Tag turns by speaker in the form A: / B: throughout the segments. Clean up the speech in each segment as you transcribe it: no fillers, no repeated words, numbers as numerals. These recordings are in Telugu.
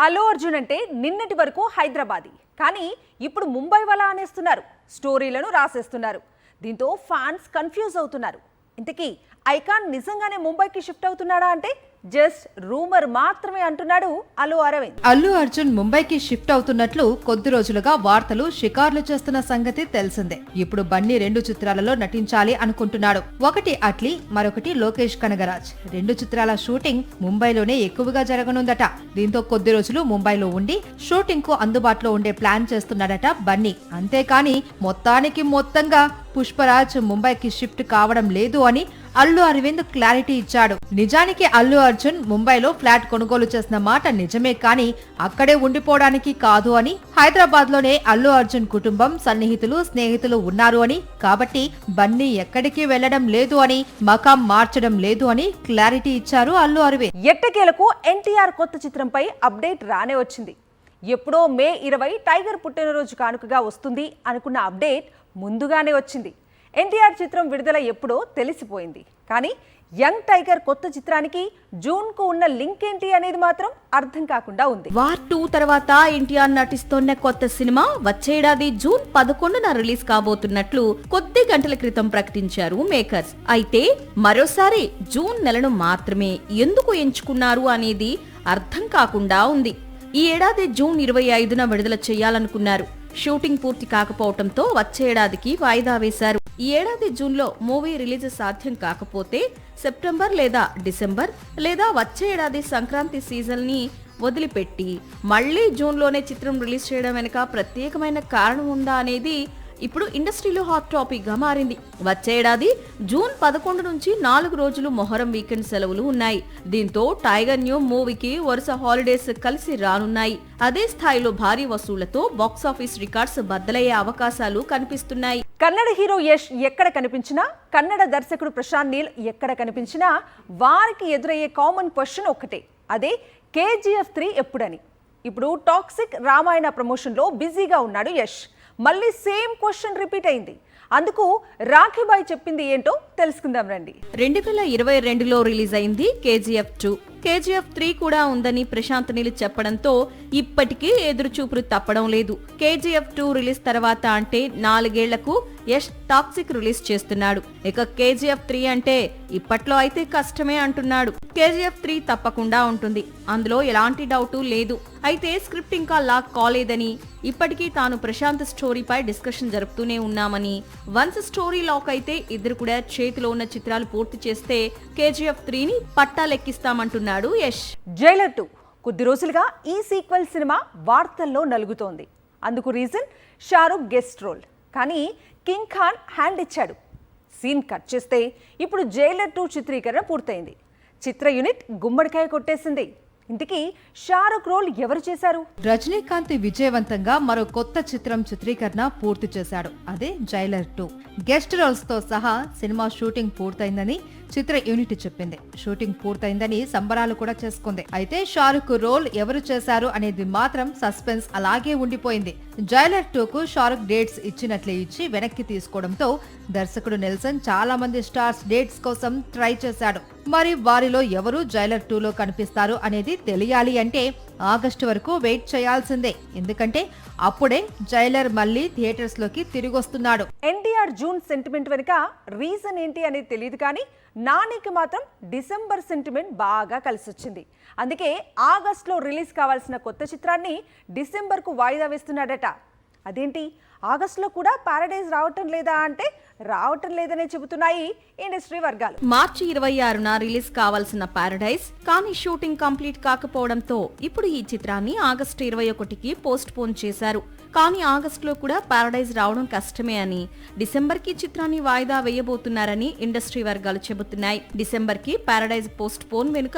A: అల్లు అర్జున్ అంటే నిన్నటి వరకు హైదరాబాదీ, కానీ ఇప్పుడు ముంబై వల అనేస్తున్నారు, స్టోరీలను రాసేస్తున్నారు. దీంతో ఫ్యాన్స్ కన్ఫ్యూజ్ అవుతున్నారు. ఇంతకీ ఐకాన్ నిజంగానే ముంబైకి షిఫ్ట్ అవుతున్నాడా అంటే జస్ట్ రూమర్ మాత్రమే అంటున్నాడు అల్లు అరవింద్.
B: అల్లు అర్జున్ ముంబైకి షిఫ్ట్ అవుతున్నట్లు కొద్ది రోజులుగా వార్తలు షికార్లు చేస్తున్న సంగతి తెలిసిందే. ఇప్పుడు బన్నీ 2 చిత్రాలలో నటించాలి అనుకుంటున్నాడు. ఒకటి అట్లీ, మరొకటి లోకేష్ కనగరాజ్. 2 చిత్రాల షూటింగ్ ముంబైలోనే ఎక్కువగా జరగనుందట. దీంతో కొద్ది రోజులు ముంబైలో ఉండి షూటింగ్ కు అందుబాటులో ఉండే ప్లాన్ చేస్తున్నాడట బన్నీ. అంతేకాని మొత్తంగా పుష్పరాజ్ ముంబైకి షిఫ్ట్ కావడం లేదు అని అల్లు అరవింద్ క్లారిటీ ఇచ్చాడు. నిజానికి అల్లు అర్జున్ ముంబైలో ఫ్లాట్ కొనుగోలు చేసిన మాట నిజమే, కానీ అక్కడే ఉండిపోవడానికి కాదు అని, హైదరాబాద్ లోనే అల్లు అర్జున్ కుటుంబం, సన్నిహితులు, స్నేహితులు ఉన్నారు అని, కాబట్టి బన్నీ ఎక్కడికి వెళ్లడం లేదు అని, మకాం మార్చడం లేదు అని క్లారిటీ ఇచ్చారు అల్లు అరవింద్.
A: ఎట్టకేలకు ఎన్టీఆర్ కొత్త చిత్రంపై అప్డేట్ రానే వచ్చింది. ఎప్పుడో మే 20 టైగర్ పుట్టినరోజు కానుకగా వస్తుంది అనుకున్న అప్డేట్ ముందుగానే వచ్చింది. ఎన్టీఆర్ చిత్రం విడుదల ఎప్పుడో తెలిసిపోయింది, కానీ యంగ్ టైగర్ కొత్త చిత్రానికి జూన్ కు ఉన్న లింక్ ఏంటి అనేది మాత్రం అర్థం కాకుండా ఉంది.
C: వార్ 2 తర్వాత ఎన్టీఆర్ నటిస్తోన్న కొత్త సినిమా వచ్చే ఏడాది జూన్ 11న రిలీజ్ కాబోతున్నట్లు కొద్ది గంటల క్రితం ప్రకటించారు మేకర్స్. అయితే మరోసారి జూన్ నెలను మాత్రమే ఎందుకు ఎంచుకున్నారు అనేది అర్థం కాకుండా ఉంది. ఈ ఏడాది జూన్ 25న విడుదల చేయాలనుకున్నారు. షూటింగ్ పూర్తి కాకపోవడంతో వచ్చే ఏడాదికి వాయిదా వేశారు. ఈ ఏడాది జూన్లో మూవీ రిలీజ్ సాధ్యం కాకపోతే సెప్టెంబర్ లేదా డిసెంబర్ లేదా వచ్చే ఏడాది సంక్రాంతి సీజన్ ని వదిలిపెట్టి మళ్లీ జూన్లోనే చిత్రం రిలీజ్ చేయడం వెనుక ప్రత్యేకమైన కారణం ఉందా అనేది ఇప్పుడు ఇండస్ట్రీలో హాట్ టాపిక్ గా మారింది. వచ్చే ఏడాది జూన్ 11 నుంచి 4 రోజులు మొహరం వీకెండ్ సెలవులు ఉన్నాయి. దీంతో టైగర్ న్యూ మూవీకి వరుస హాలిడేస్ కలిసి రానున్నాయి. అదే స్థాయిలో భారీ వసూళ్లతో బాక్సాఫీస్ రికార్డ్స్ బద్దలయ్యే అవకాశాలు కనిపిస్తున్నాయి.
A: కన్నడ హీరో యష్ ఎక్కడ కనిపించినా, కన్నడ దర్శకుడు ప్రశాంత్ నీల్ ఎక్కడ కనిపించినా వారికి ఎదురయ్యే కామన్ క్వశ్చన్ ఒక్కటే, అదే KGF 3 ఎప్పుడని. ఇప్పుడు టాక్సిక్ రామాయణ ప్రమోషన్ లో బిజీగా ఉన్నాడు యష్. మళ్ళీ సేమ్ క్వశ్చన్ రిపీట్ అయింది. అందుకు రాఖీబాయ్ చెప్పింది ఏంటో తెలుసుకుందాం రండి.
C: 2022లో రిలీజ్ అయింది KGF 2. KGF 3 కూడా ఉందని ప్రశాంత్ నీల్ చెప్పడంతో ఇప్పటికీ ఎదురుచూపులు తప్పడం లేదు. KGF 2 రిలీజ్ తర్వాత అంటే 4 ఏళ్లకు యష్ టాక్సిక్ రిలీజ్ చేస్తున్నాడు. ఇక KGF 3 అంటే ఇప్పట్లో అయితే కష్టమే అంటున్నాడు. KGF 3 తప్పకుండా ఉంటుంది, అందులో ఎలాంటి డౌటు లేదు. అయితే స్క్రిప్ట్ ఇంకా లాక్ కాలేదని, ఇప్పటికీ తాను ప్రశాంత్ స్టోరీపై డిస్కషన్ జరుపుతూనే ఉన్నామని, వన్స్ స్టోరీ లాక్ అయితే ఇద్దరు కూడా చేతిలో ఉన్న చిత్రాలు పూర్తి చేస్తే KGF 3ని పట్టాలెక్కిస్తామంటున్నాడు యష్.
A: జైలర్ 2 కొద్ది రోజులుగా ఈ సీక్వెల్ సినిమా వార్తల్లో నలుగుతోంది. అందుకు రీజన్ షారుఖ్ గెస్ట్ రోల్, కానీ కింగ్ ఖాన్ హ్యాండ్ ఇచ్చాడు. సీన్ కట్ చేస్తే ఇప్పుడు జైలర్ 2 చిత్రీకరణ పూర్తయింది. చిత్ర యూనిట్ గుమ్మడికాయ కొట్టేసింది. ఇంతకీ షారుఖ్ రోల్ ఎవరు చేశారు?
B: రజనీకాంత్ విజయవంతంగా మరో కొత్త చిత్రం చిత్రీకరణ పూర్తి చేశాడు. అదే జైలర్ 2. గెస్ట్ రోల్స్ తో సహా సినిమా షూటింగ్ పూర్తయిందని చిత్ర యూనిట్ చెప్పింది. షూటింగ్ పూర్తయిందని సంబరాలు కూడా చేసుకుంది. అయితే షారుఖ్ రోల్ ఎవరు చేశారు అనేది మాత్రం సస్పెన్స్ అలాగే ఉండిపోయింది. జైలర్ 2కు షారుఖ్ డేట్స్ ఇచ్చినట్లే ఇచ్చి వెనక్కి తీసుకోవడంతో దర్శకుడు నెల్సన్ చాలా మంది స్టార్స్ డేట్స్ కోసం ట్రై చేశాడు. మరి వారిలో ఎవరు జైలర్ 2లో కనిపిస్తారు అనేది తెలియాలి అంటే ఆగస్టు వరకు వెయిట్ చేయాల్సిందే. ఎందుకంటే అప్పుడే జైలర్ మళ్ళీ థియేటర్స్ లోకి తిరిగొస్తున్నాడు.
A: ఎన్టీఆర్ జూన్ సెంటిమెంట్ వెనుక రీజన్ ఏంటి అనేది తెలియదు, కానీ నానికి మాత్రం డిసెంబర్ సెంటిమెంట్ బాగా కలిసొచ్చింది. అందుకే ఆగస్టులో రిలీజ్ కావాల్సిన కొత్త చిత్రాన్ని డిసెంబర్కు వాయిదా వేస్తున్నాడట. అదేంటి, ఆగస్టులో కూడా పారడైజ్ రావటం లేదా అంటే రావటం లేదనే చెబుతున్నాయి ఇండస్ట్రీ వర్గాలు.
C: మార్చి 26న రిలీజ్ కావాల్సిన పారడైజ్ కానీ షూటింగ్ కంప్లీట్ కాకపోవడంతో ఇప్పుడు ఈ చిత్రాన్ని ఆగస్టు 21కి పోస్ట్ పోన్ చేశారు. కానీ ఆగస్టులో కూడా పారడైజ్ రావడం కష్టమే అని, డిసెంబర్ కి చిత్రాన్ని వాయిదా వేయబోతున్నారని ఇండస్ట్రీ వర్గాలు చెబుతున్నాయి. డిసెంబర్ కి పారడైజ్ పోస్ట్ పోన్ వెనుక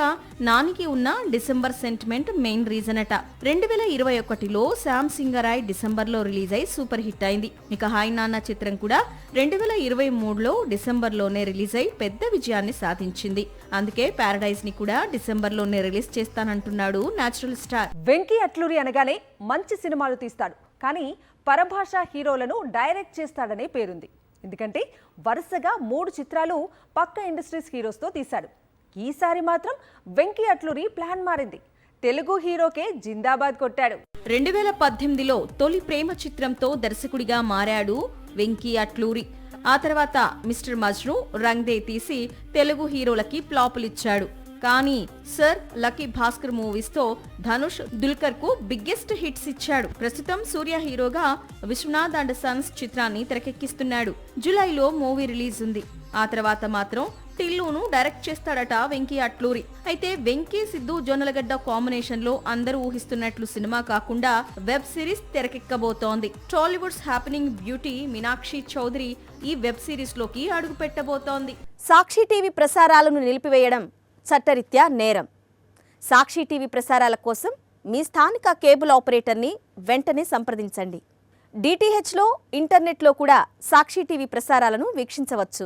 C: నానికి ఉన్న డిసెంబర్ సెంటిమెంట్ మెయిన్ రీజన్ అట. 2021లో శామ్ సింగరాయ్ డిసెంబర్ లో రిలీజ్ అయి సూపర్ హిట్ అయింది. ఇక హాయ్ నాన్న చిత్రం కూడా 2023లో డిసెంబర్ లోనే రిలీజ్ అయి పెద్ద విజయాన్ని సాధించింది. అందుకే పారడైజ్ ని కూడా డిసెంబర్ లోనే రిలీజ్ చేస్తానంటున్నాడు నేచురల్ స్టార్.
A: వెంకీ అట్లూరి అనగానే మంచి సినిమాలు తీస్తాడు, కానీ పరభాషా హీరోలను డైరెక్ట్ చేస్తాడనే పేరుంది. ఎందుకంటే వరుసగా 3 చిత్రాలు పక్క ఇండస్ట్రీస్ హీరోస్తో తీశాడు. ఈసారి మాత్రం వెంకీ అట్లూరి ప్లాన్ మారింది. తెలుగు హీరోకే జిందాబాద్ కొట్టాడు.
C: 2018లో తొలి ప్రేమ చిత్రంతో దర్శకుడిగా మారాడు వెంకీ అట్లూరి. ఆ తర్వాత మిస్టర్ మజ్ను, రంగ్ దే తీసి తెలుగు హీరోలకి ఫ్లాపులిచ్చాడు. కానీ సర్, లక్కీ భాస్కర్ మూవీస్ తో ధనుష్, దుల్కర్ కు బిగ్గెస్ట్ హిట్స్ ఇచ్చాడు. ప్రస్తుతం సూర్య హీరోగా విశ్వనాథ్ అండ్ సన్స్ చిత్రాన్ని తెరకెక్కిస్తున్నాడు. జూలైలో మూవీ రిలీజ్ ఉంది. ఆ తర్వాత మాత్రం టిల్లును డైరెక్ట్ చేస్తాడట వెంకీ అట్లూరి. అయితే వెంకీ, సిద్ధు, జొన్నలగడ్డ కాంబినేషన్ లో అందరూ ఊహిస్తున్నట్లు సినిమా కాకుండా వెబ్ సిరీస్ తెరకెక్కబోతోంది. టాలీవుడ్స్ హ్యాపెనింగ్ బ్యూటీ మీనాక్షి చౌదరి ఈ వెబ్ సిరీస్ లోకి అడుగు పెట్టబోతోంది.
D: సాక్షి టీవీ ప్రసారాలను నిలిపివేయడం చట్టరీత్యా నేరం. సాక్షి టీవీ ప్రసారాల కోసం మీ స్థానిక కేబుల్ ఆపరేటర్ని వెంటనే సంప్రదించండి. డిటిహెచ్లో, ఇంటర్నెట్లో కూడా సాక్షి టీవీ ప్రసారాలను వీక్షించవచ్చు.